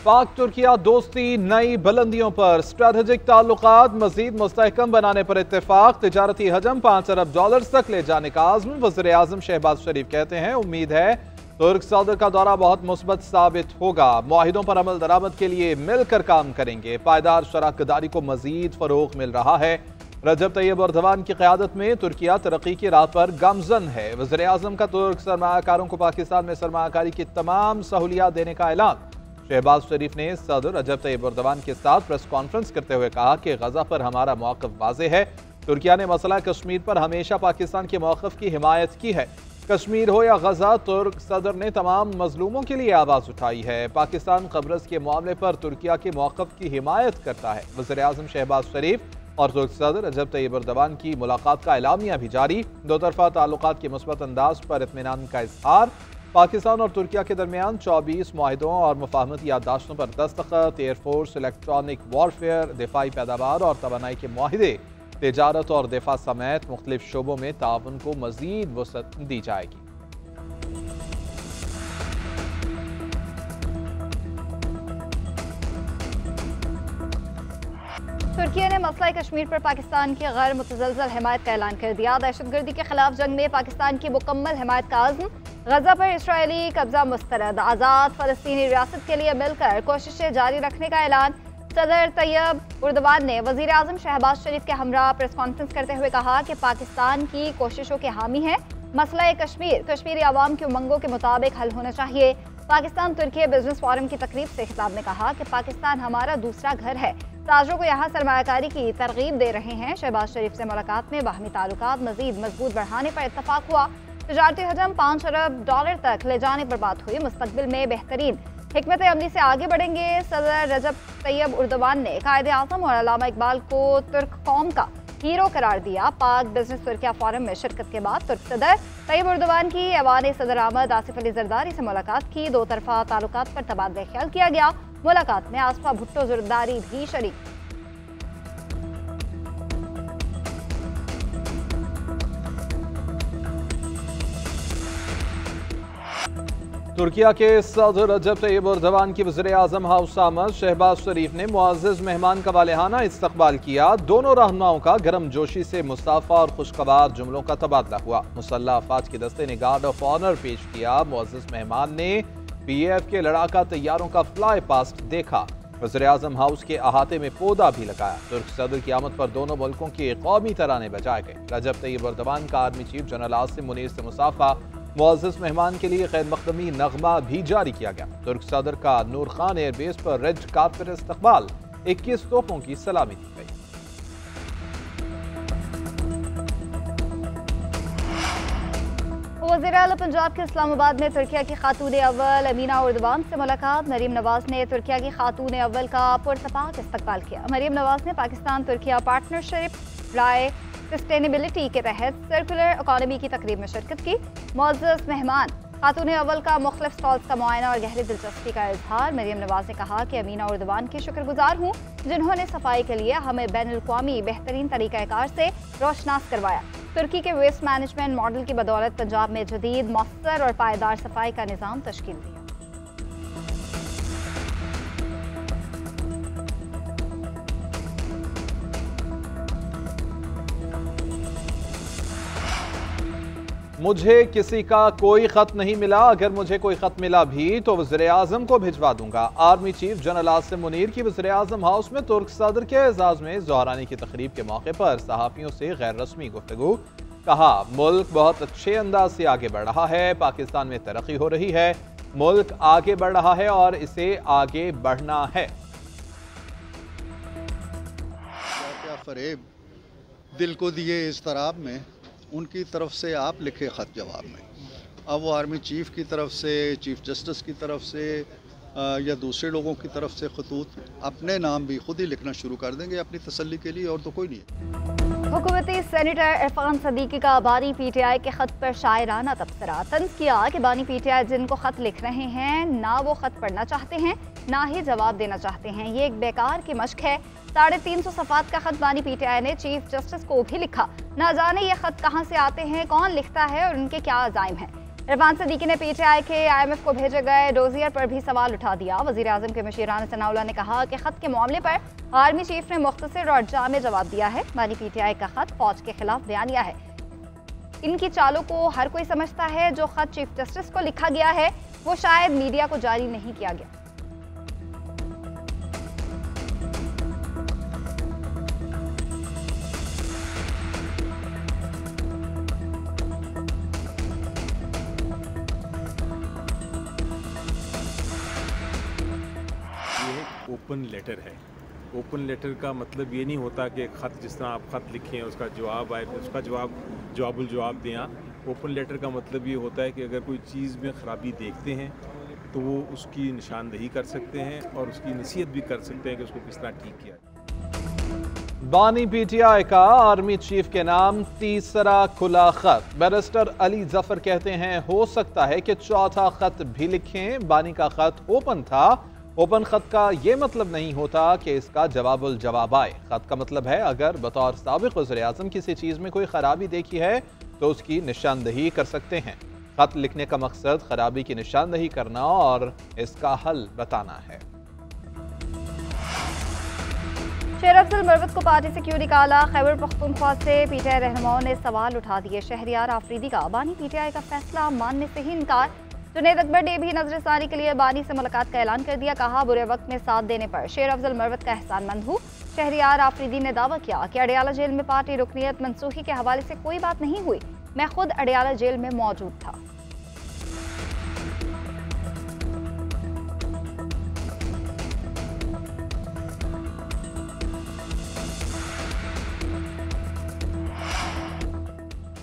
पाक तुर्किया दोस्ती नई बुलंदियों पर, स्ट्रेटेजिक ताल्लुकात मजीद मुस्तहकम बनाने पर इत्तेफाक, तिजारती हजम $5 अरब तक ले जाने का आज़म। वज़ीर आज़म शहबाज शरीफ कहते हैं उम्मीद है तुर्क सदर का दौरा बहुत मुस्बत साबित होगा। मुआहिदों पर अमल दरामद के लिए मिलकर काम करेंगे। पायदार शराकतदारी को मजीद फरोग मिल रहा है। रजब तैयब एर्दोगान की क़यादत में तुर्किया तरक्की की राह पर गामजन है। वज़ीर आज़म का तुर्क सरमायाकारों को पाकिस्तान में सरमायाकारी की तमाम सहूलियात देने का ऐलान। शहबाज शरीफ ने सदर रजब तैयब एर्दोगान के साथ प्रेस कॉन्फ्रेंस करते हुए कहा कि गजा पर हमारा मौक़िफ़ वाज़ेह है। तुर्किया ने मसला कश्मीर पर हमेशा पाकिस्तान के मौक़िफ़ की हिमायत की है। कश्मीर हो या गजा, तुर्क सदर ने तमाम मजलूमों के लिए आवाज़ उठाई है। पाकिस्तान कब्रस के मामले पर तुर्किया के मौक़िफ़ की हिमायत करता है। वज़ीर आज़म शहबाज शरीफ और तुर्क सदर रजब तैयब एर्दोगान की मुलाकात का एलामिया भी जारी। दो तरफ़ा ताल्लुकात के मुस्बत अंदाज पर इत्मीनान का इज़हार। पाकिस्तान और तुर्किया के दरमियान 24 मुआहिदों और मुफाहमती याददाश्तों पर दस्तखत। एयरफोर्स, इलेक्ट्रॉनिक वॉरफेयर, दिफाई पैदावार और तवानाई के मुआहिदे, तिजारत और दिफा समेत मुख्तलिफ शोबों में ताउन को मजीद वसअत दी जाएगी। तुर्की ने मसला कश्मीर पर पाकिस्तान की गैर मुतज़लज़ल हिमायत का ऐलान कर दिया। दहशतगर्दी के खिलाफ जंग में पाकिस्तान की मुकम्मल हिमायत का आज़म। गजा पर इसराइली कब्जा मुस्तरद, आज़ाद फ़लस्तीनी रियासत के लिए मिलकर कोशिशें जारी रखने का ऐलान। सदर तैयब एर्दोगान ने वज़ीर आज़म शहबाज शरीफ के हमरा प्रेस कॉन्फ्रेंस करते हुए कहा कि पाकिस्तान की कोशिशों के हामी है। मसला कश्मीरी आवाम की उमंगों के मुताबिक हल होना चाहिए। पाकिस्तान तुर्की बिजनेस फोरम की तकरीब से खिताब में कहा कि पाकिस्तान हमारा दूसरा घर है। ताजरों को यहाँ सरमायाकारी की तरगीब दे रहे हैं। शहबाज शरीफ से मुलाकात में बाहमी ताल्लुकात मजीद मजबूत बढ़ाने पर इत्तफाक हुआ। तिजारती हजम $5 अरब तक ले जाने पर बात हुई। मुस्तकबिल में बेहतरीन हिकमत अमली से आगे बढ़ेंगे। सदर रजब तैयब एर्दोगान ने कायद आज़म और अल्लामा इकबाल को तुर्क कौम का हीरो करार दिया। पाक बिजनेस तुर्किया फोरम में शिरकत के बाद तुर्क सदर तैयब एर्दोगान की ऐवान सदर आमद आसिफ अली जरदारी से मुलाकात की। दो तरफा ताल्लुकात पर तबादला ख्याल किया गया। मुलाकात में आसफा भुट्टो जरदारी भी शरीक। तुर्किया के सदर रजब तैयब एर्दोगान की वज़ीर आज़म हाउस आमद शहबाज शरीफ ने मुअज़्ज़ज़ मेहमान का वालेहाना इस्तकबाल किया। दोनों रहनुमाओं का गर्म जोशी से मुस्ताफ़ा और खुशखबार जुमलों का तबादला हुआ। मुसल्लह अफ़वाज के दस्ते ने गार्ड ऑफ ऑनर पेश किया। मुअज़्ज़ज़ मेहमान ने PAF के लड़ाका तैयारों का फ्लाई पास्ट देखा। वज़ीर आज़म हाउस के अहाते में पौधा भी लगाया। तुर्क सदर की आमद पर दोनों मुल्कों के कौमी तराने बजाए गए। रजब तैयब एर्दोगान का army chief general Asim Munir से मुसाफा। मुअज़्ज़ज़ मेहमान के लिए खैर मक़दमी नगमा भी जारी किया गया। तुर्क सदर का नूर खान एयरबेस पर रेड कार्पेट इस्तकबाल, 21 तोपों की सलामी दी गई। वज़ीर आला पंजाब के इस्लामाबाद में तुर्किया की खातून अव्वल अमीना एर्दोगान से मुलाकात। मरीम नवाज ने तुर्किया की खातून अव्वल का पुरसपाक इस्तकबाल किया। मरीम नवाज ने पाकिस्तान तुर्किया पार्टनरशिप राय सस्टेनेबिलिटी के तहत सर्कुलर इकॉनमी की तकरीब में शिरकत की। मुअज़्ज़ज़ मेहमान खातून अव्वल का मुख्तलिफ स्टॉल्स का मुआयना और गहरी दिलचस्पी का इजहार। मरीम नवाज ने कहा कि अमीना एर्दोगान की शुक्रगुजार हूँ जिन्होंने सफाई के लिए हमें बैनुल-अक़वामी बेहतरीन तरीक़ाकार से रोशनास करवाया। तुर्की के वेस्ट मैनेजमेंट मॉडल की बदौलत पंजाब में जदीद, मौसर और पायदार सफाई का निज़ाम तश्कील दिया। मुझे किसी का कोई ख़त नहीं मिला। अगर मुझे कोई ख़त मिला भी तो वज़ीर आज़म को भिजवा दूंगा। Army chief general Asim Munir की वज़ीर आज़म हाउस में तुर्क सदर के एजाज़ में ज़ोहरानी की तकरीब के मौके पर सहाफ़ियों से गैर रस्मी गुफ्तगू। कहा मुल्क बहुत अच्छे अंदाज से आगे बढ़ रहा है। पाकिस्तान में तरक्की हो रही है। मुल्क आगे बढ़ रहा है और इसे आगे बढ़ना है। क्या फरेब दिल को दिए इस तराब में, उनकी तरफ से आप लिखे ख़त जवाब में। अब वो आर्मी चीफ़ की तरफ से, चीफ जस्टिस की तरफ से या दूसरे लोगों की तरफ से खतूत अपने नाम भी खुद ही लिखना शुरू कर देंगे अपनी तसल्ली के लिए, और तो कोई नहीं है। हुकूमती सेनेटर इरफान सदीकी का बानी PTI के ख़त पर शायराना तबसरा। तंज़ किया कि बानी PTI जिनको ख़त लिख रहे हैं ना वो ख़त पढ़ना चाहते हैं ना ही जवाब देना चाहते हैं। ये एक बेकार की मशक है। 350 सफ़ात का ख़त बानी PTI ने चीफ जस्टिस को भी लिखा। ना जाने ये ख़त कहाँ से आते हैं, कौन लिखता है और उनके क्या अज़ाइम हैं। इरफान सदीकी ने पीटीआई के IMF को भेजे गए डोजियर पर भी सवाल उठा दिया। वजीर आजम के मशीरान सनाउल्लाह ने कहा कि खत के मामले पर आर्मी चीफ ने मुख्तसर और जामे जवाब दिया है। बानी पीटीआई का खत फौज के खिलाफ बयानिया है। इनकी चालों को हर कोई समझता है। जो खत चीफ जस्टिस को लिखा गया है वो शायद मीडिया को जारी नहीं किया गया। ओपन लेटर है। ओपन लेटर का मतलब ये नहीं होता कि ख़त जिस तरह आप ख़त लिखें उसका जवाब आए उसका जवाबुल जवाब दें। ओपन लेटर का मतलब ये होता है कि अगर कोई चीज़ में ख़राबी देखते हैं तो वो उसकी निशानदही कर सकते हैं और उसकी नसीहत भी कर सकते हैं कि उसको किस तरह ठीक किया। बानी पीटीआई का आर्मी चीफ के नाम तीसरा खुला खत। बैरिस्टर अली जफर कहते हैं हो सकता है कि चौथा खत भी लिखें। बानी का खत ओपन था। ओपन खत का यह मतलब नहीं होता कि इसका जवाबुल जवाब आए। खत का मतलब है अगर बतौर साबिक़ वज़ीर आज़म किसी चीज़ में कोई खराबी देखी है तो उसकी निशानदही कर सकते हैं। खत लिखने का मकसद खराबी की निशानदही करना और इसका हल बताना है। शेर अफजल मरवत को पार्टी से क्यों निकाला? खैबर पख्तूनख्वा से पीटीआई रहनुमाओं ने सवाल उठा दिए। शहरियार आफरीदी का बानी पीटीआई का फैसला मानने से ही इनकार। जुनैद अकबर ने भी नजरसानी के लिए बानी से मुलाकात का ऐलान कर दिया। कहा बुरे वक्त में साथ देने पर शेर अफजल मरवत का एहसानमंद हूँ। शहरियार आफरीदी ने दावा किया कि अडियाला जेल में पार्टी रुकनीत मनसूखी के हवाले से कोई बात नहीं हुई। मैं खुद अडियाला जेल में मौजूद था।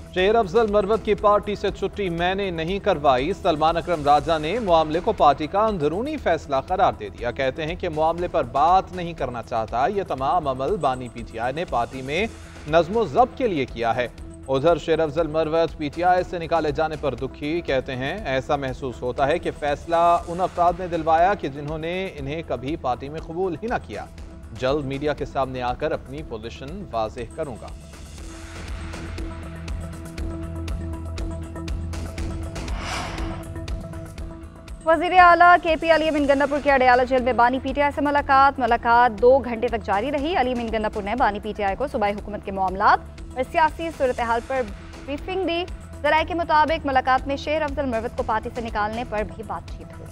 शेर अफजल मरवत की पार्टी से छुट्टी मैंने नहीं करवाई। सलमान अकरम राजा ने मामले को पार्टी का अंदरूनी फैसला करार दे दिया। कहते हैं कि मामले पर बात नहीं करना चाहता। यह तमाम अमल बानी पीटीआई ने पार्टी में नज़्मो ज़ब्त के लिए किया है। उधर शेर अफजल मरवत पीटीआई से निकाले जाने पर दुखी। कहते हैं ऐसा महसूस होता है कि फैसला उन अफराद ने दिलवाया कि जिन्होंने इन्हें कभी पार्टी में कबूल ही ना किया। जल्द मीडिया के सामने आकर अपनी पोजीशन वाज़ेह करूंगा। वज़ीर आला KP अली अमीन गन्नापुर के अडियाला जेल में बानी पीटीआई से मुलाकात 2 घंटे तक जारी रही। अली अमीन गन्नापुर ने बानी पीटीआई को सूबाई हुकूमत के मामलात और सियासी सूरत हाल पर ब्रीफिंग दी। ज़राए के मुताबिक मुलाकात में शेर अफजल मरवत को पार्टी से निकालने पर भी बातचीत हुई।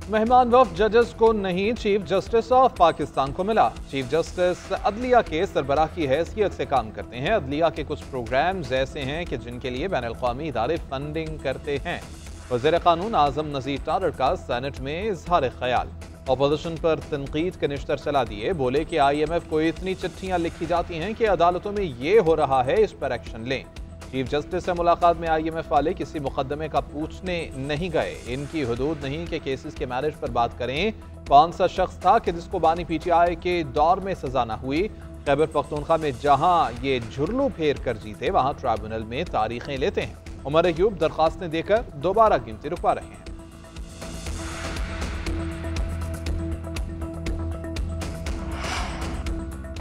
मेहमान वफ्द जजेस को नहीं चीफ जस्टिस ऑफ पाकिस्तान को मिला। चीफ जस्टिस अदलिया के सरबराह की हैसियत से काम करते हैं। अदलिया के कुछ प्रोग्राम्स ऐसे हैं कि जिनके लिए बैन अल-क़वामी इदारे फंडिंग करते हैं। वज़ीर क़ानून आज़म नज़ीर तारड़ का सेनेट में इज़हार ख्याल। अपोजिशन पर तनकीद के निश्तर चला दिए। बोले कि IMF को इतनी चिट्ठियाँ लिखी जाती हैं कि अदालतों में ये हो रहा है, इस पर एक्शन लें। चीफ जस्टिस से मुलाकात में IMF वाले किसी मुकदमे का पूछने नहीं गए। इनकी हुदूद नहीं कि केसेस के मैरिज पर बात करें। कौन सा शख्स था कि जिसको बानी पीटीआई के दौर में सजा न हुई? खैबर पख्तूनख्वा में जहां ये झुरलू फेर कर जीते वहां ट्राइब्यूनल में तारीखें लेते हैं। उमर अयूब दरखास्तें देकर दोबारा गिनती रुकवा रहे हैं।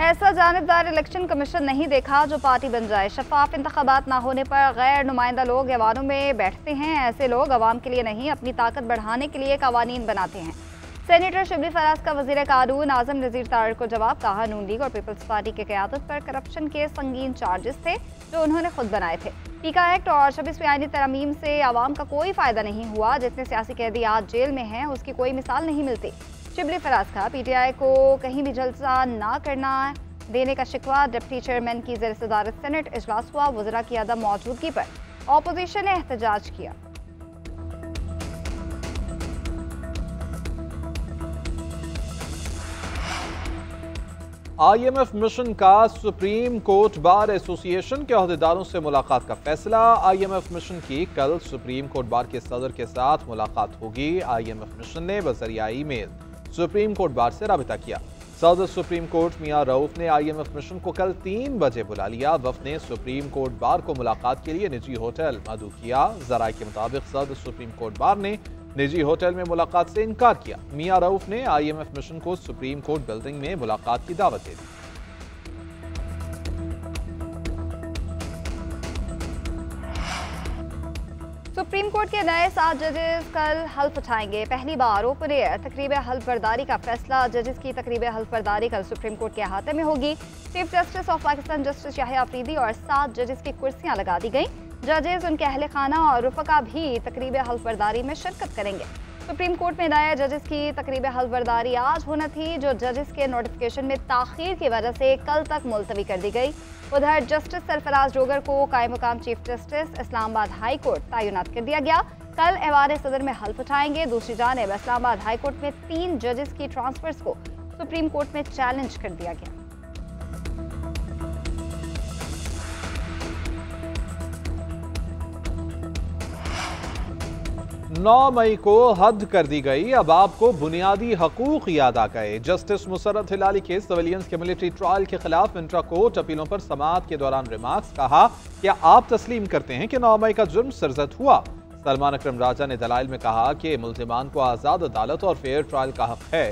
ऐसा जानिबदार इलेक्शन कमीशन नहीं देखा जो पार्टी बन जाए। शफाफ इंतखाबात ना होने पर गैर नुमाइंदा लोग ऐवानों में बैठते हैं। ऐसे लोग अवाम के लिए नहीं अपनी ताकत बढ़ाने के लिए कवानीन बनाते हैं। सेनेटर शिबली फराज का वज़ीर कानून आज़म नज़ीर तारड़ को जवाब। कहा नून लीग और पीपल्स पार्टी की क़यादत पर करप्शन के संगीन चार्जेस थे जो उन्होंने खुद बनाए थे। पीका एक्ट और 26वीं आईनी तरमीम से आवाम का कोई फ़ायदा नहीं हुआ। जितने सियासी कैदी आज जेल में हैं उसकी कोई मिसाल नहीं मिलती। शिबली फराज का पीटीआई को कहीं भी जलसा ना करना देने का शिकवा। डिप्टी चेयरमैन की ज़ेर सदारत सेनेट इजलास हुआ। वज़रा की अदम मौजूदगी पर ऑपोजिशन ने एहतजाज किया। IMF मिशन का सुप्रीम कोर्ट बार एसोसिएशन के अहदेदारों से मुलाकात का फैसला। IMF मिशन की कल सुप्रीम कोर्ट बार के सदर के साथ मुलाकात होगी। IMF मिशन ने बज़रिया ईमेल सुप्रीम कोर्ट बार से राबिता किया। सदर सुप्रीम कोर्ट मियां रऊफ ने IMF मिशन को कल 3 बजे बुला लिया। वफ़द ने सुप्रीम कोर्ट बार को मुलाकात के लिए निजी होटल मदू किया। ज़राए के मुताबिक सदर सुप्रीम कोर्ट बार ने निजी होटल में मुलाकात से इनकार किया। मियां रऊफ ने IMF मिशन को सुप्रीम कोर्ट बिल्डिंग में मुलाकात की दावत दे दी। सुप्रीम कोर्ट के नए 7 जजेस कल हल्फ उठाएंगे। पहली बार ओपन एयर तकरीब हल्फ बर्दारी का फैसला। जजेस की तकरीब हल्फ बर्दारी कल सुप्रीम कोर्ट के अहाते में होगी। Chief justice of Pakistan justice Yahya Afridi और 7 जजेस की कुर्सियां लगा दी गई। जजेस, उनके अहले खाना और रुफका भी तकरीब हल्फ बर्दारी में शिरकत करेंगे। सुप्रीम कोर्ट में नए जजेस की तकरीब हल्फ बर्दारी आज होना थी, जो जजेस के नोटिफिकेशन में ताखीर की वजह से कल तक मुलतवी कर दी गई। उधर जस्टिस सरफराज जोगर को कायम मुकाम chief justice Islamabad high court तैनात कर दिया गया। कल ऐवान सदर में हल्फ उठाएंगे। दूसरी जानिब इस्लामाबाद हाई कोर्ट में 3 जजेस की ट्रांसफर्स को सुप्रीम कोर्ट में चैलेंज कर दिया गया। 9 मई को हद कर दी गई। अब आपको बुनियादी हकूक याद आ गए। जस्टिस मुसर्रत हिलाली के सिविलियंस के मिलिट्री ट्रायल के खिलाफ इंट्रा कोर्ट अपीलों पर समाअत के दौरान रिमार्क्स। कहा, क्या आप तस्लीम करते हैं कि 9 मई का जुर्म सरजद हुआ? सलमान अकरम राजा ने दलाइल में कहा कि मुल्जिमान को आज़ाद अदालत और फेयर ट्रायल का हक है।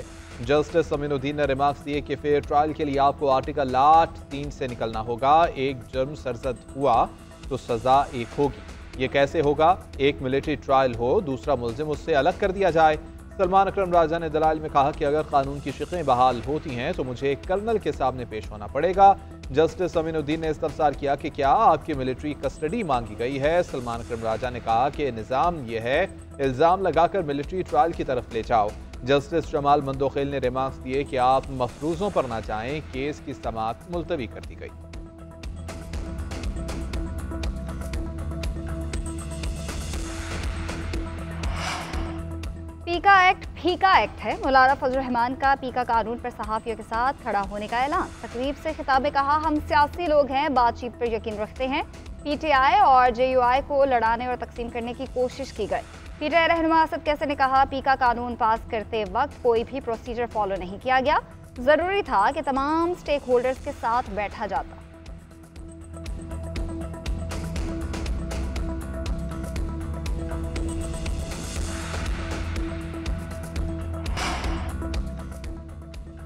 जस्टिस अमीनुद्दीन ने रिमार्क्स दिए कि फेयर ट्रायल के लिए आपको आर्टिकल 8(3) से निकलना होगा। एक जुर्म सरजद हुआ तो सजा एक होगी। ये कैसे होगा? एक मिलिट्री ट्रायल हो, दूसरा मुल्जिम उससे अलग कर दिया जाए। सलमान अकरम राजा ने दलाइल में कहा कि अगर कानून की शिकें बहाल होती हैं तो मुझे एक कर्नल के सामने पेश होना पड़ेगा। जस्टिस अमीनुद्दीन ने इस्तफसार किया कि क्या आपकी मिलिट्री कस्टडी मांगी गई है? सलमान अकरम राजा ने कहा कि निज़ाम यह है, इल्ज़ाम लगाकर मिलिट्री ट्रायल की तरफ ले जाओ। जस्टिस जमाल मंदोखेल ने रिमार्क्स दिए कि आप मफरूजों पर ना जाएं। केस की समाअत मुलतवी कर दी गई। पीका एक्ट फीका एक्ट है। मौलाना फजल रहमान का पीका कानून पर सहाफ़ियों के साथ खड़ा होने का ऐलान। तकरीब से खिताब में कहा, हम सियासी लोग हैं, बातचीत पर यकीन रखते हैं। PTI और JUI को लड़ाने और तकसीम करने की कोशिश की गई। PTI रहनुमा असद कैसे ने कहा, पीका कानून पास करते वक्त कोई भी प्रोसीजर फॉलो नहीं किया गया। ज़रूरी था कि तमाम स्टेक होल्डर्स के साथ बैठा जाता।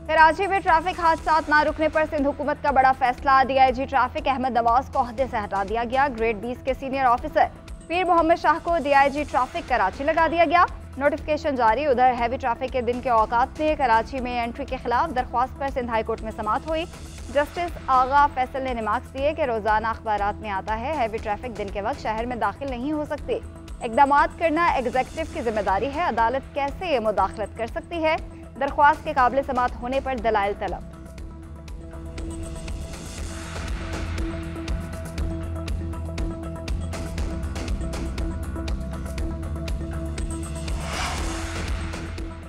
कराची में ट्रैफिक हादसा ना रुकने पर सिंध हुकूमत का बड़ा फैसला। DIG ट्रैफिक अहमद नवाज को ओहदे से हटा दिया गया। ग्रेड 20 के सीनियर ऑफिसर पीर मोहम्मद शाह को DIG ट्रैफिक कराची लगा दिया गया। नोटिफिकेशन जारी। उधर हैवी ट्रैफिक के दिन के औकात में कराची में एंट्री के खिलाफ दरख्वास्त पर सिंध हाई कोर्ट में समाअत हुई। जस्टिस आगा फैसल ने रिमार्क्स दिए कि रोजाना अखबारात में आता है हैवी ट्रैफिक दिन के वक्त शहर में दाखिल नहीं हो सकते। इकदामात करना एग्जीक्यूटिव की जिम्मेदारी है। अदालत कैसे ये मुदाखलत कर सकती है? दरख्वास्त के काबिल समाअत होने पर दलाइल तलब।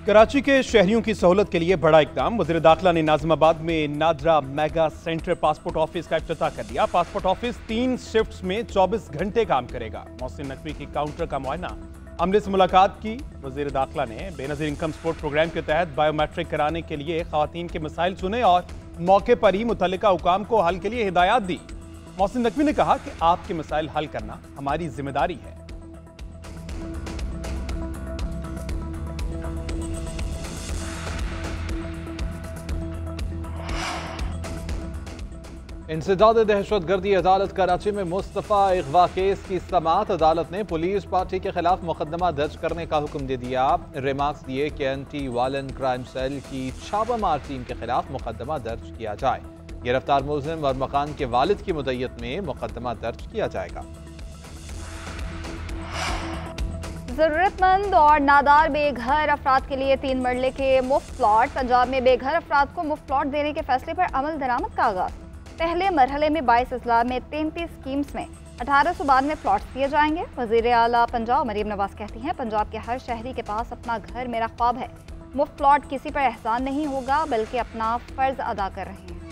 कराची के शहरियों की सहूलत के लिए बड़ा इकदाम। वज़ीर दाखिला ने नाज़िमाबाद में NADRA mega centre passport office का इफ्तिताह कर दिया। पासपोर्ट ऑफिस 3 शिफ्ट्स में 24 घंटे काम करेगा। मोहसिन नकवी की काउंटर का मुआयना। अमले से मुलाकात की। वज़ीर दाखिला ने बेनज़ीर इनकम सपोर्ट प्रोग्राम के तहत बायोमेट्रिक कराने के लिए ख़वातीन के मसाइल सुने और मौके पर ही मुतल्लिका हुकाम को हल के लिए हिदायत दी। मोहसिन नकवी ने कहा कि आपके मसाइल हल करना हमारी जिम्मेदारी है। इंसदाद दहशतगर्दी अदालत कराची में मुस्तफ़ा अगवा केस की समाअत। अदालत ने पुलिस पार्टी के खिलाफ मुकदमा दर्ज करने का हुक्म दे दिया। रिमार्क्स दिए कि एंटी वायलेंट क्राइम सेल की छापामार टीम के खिलाफ मुकदमा दर्ज किया जाए। गिरफ्तार मुलजिम और मकान के वालिद की मुद्दत में मुकदमा दर्ज किया जाएगा। जरूरतमंद और नादार बेघर अफराद के लिए 3 मरले के मुफ्त प्लॉट। पंजाब में बेघर अफराद को मुफ्त प्लॉट देने के फैसले पर अमल दरामद का आगाज। पहले मरहले में 22 अजला में 33 स्कीम्स में 1892 प्लॉट्स दिए जाएंगे। वज़ीर आला पंजाब मरीम नवाज कहती हैं, पंजाब के हर शहरी के पास अपना घर मेरा ख्वाब है। मुफ्त प्लॉट किसी पर एहसान नहीं होगा बल्कि अपना फर्ज अदा कर रहे हैं।